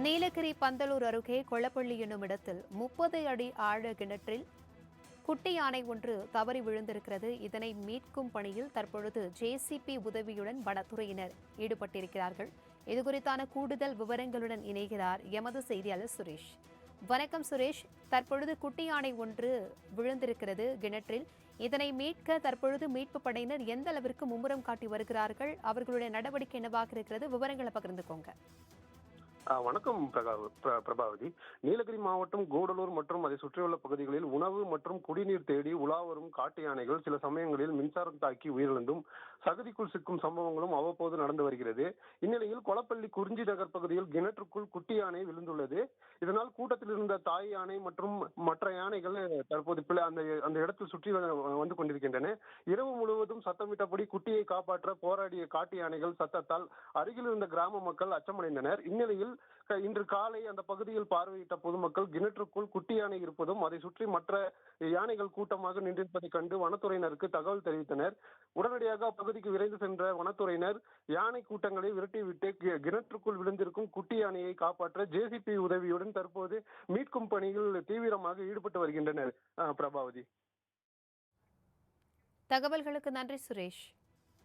நீலகிரி பந்தலூர் அருகே கொளப்பள்ளி என்னும் இடத்தில் 30 அடி ஆழ கிணற்றில் குட்டி யானை ஒன்று தவறி விழுந்திருக்கிறது. இதனை மீட்கும் பணியில் தற்பொழுது ஜேசிபி உதவியுடன் வனத்துறையினர் ஈடுபட்டிருக்கிறார்கள். இதுகுறித்தான கூடுதல் விவரங்களுடன் இணைகிறார் எமது செய்தியாளர் சுரேஷ். வணக்கம் சுரேஷ். தற்பொழுது குட்டி யானை ஒன்று விழுந்திருக்கிறது கிணற்றில். இதனை மீட்க தற்பொழுது மீட்பு படையினர் எந்த அளவிற்கு மும்முரம் காட்டி வருகிறார்கள்? அவர்களுடைய நடவடிக்கை என்னவாக இருக்கிறது? விவரங்களை பகிர்ந்துக்கோங்க. வணக்கம் பிரபாவதி. நீலகிரி மாவட்டம் கூடலூர் மற்றும் அதை சுற்றியுள்ள பகுதிகளில் உணவு மற்றும் குடிநீர் தேடி உலா வரும் காட்டு யானைகள் சில சமயங்களில் மின்சாரம் தாக்கி உயிரிழந்தும் சகதிக்குள் சிக்கும் சம்பவங்களும் அவ்வப்போது நடந்து வருகிறது. இந்நிலையில் கொளப்பள்ளி குறிஞ்சி நகர் பகுதியில் கிணற்றுக்குள் குட்டி யானை விழுந்துள்ளது. இதனால் கூட்டத்தில் இருந்த தாய் யானை மற்றும் மற்ற யானைகள் தற்போது அந்த இடத்தில் சுற்றி வந்து கொண்டிருக்கின்றன. இரவு முழுவதும் சத்தமிட்டபடி குட்டியை காப்பாற்ற போராடிய காட்டு யானைகள் சத்தத்தால் அருகில் இருந்த கிராம மக்கள் அச்சமடைந்தனர். இந்நிலையில் இன்று காலை அந்த பகுதியில் பார்வையிட்ட பொதுமக்கள் கிணற்றுக்குள் குட்டி யானை இருப்பதும் அதை சுற்றி மற்ற யானைகள் கூட்டமாக நின்றிருப்பதை கண்டு வனத்துறையினருக்கு தகவல் தெரிவித்தனர். உடனடியாக அப்பகுதிக்கு விரைந்து சென்ற வனத்துறையினர் யானை கூட்டங்களை விரட்டிவிட்டு கிணற்றுக்குள் விழுந்திருக்கும் குட்டி யானையை காப்பாற்ற ஜேசிபி உதவியுடன் தற்போது மீட்கும் பணியில் தீவிரமாக ஈடுபட்டு வருகின்றனர். பிரபாவதி, தகவல்களுக்கு நன்றி சுரேஷ்.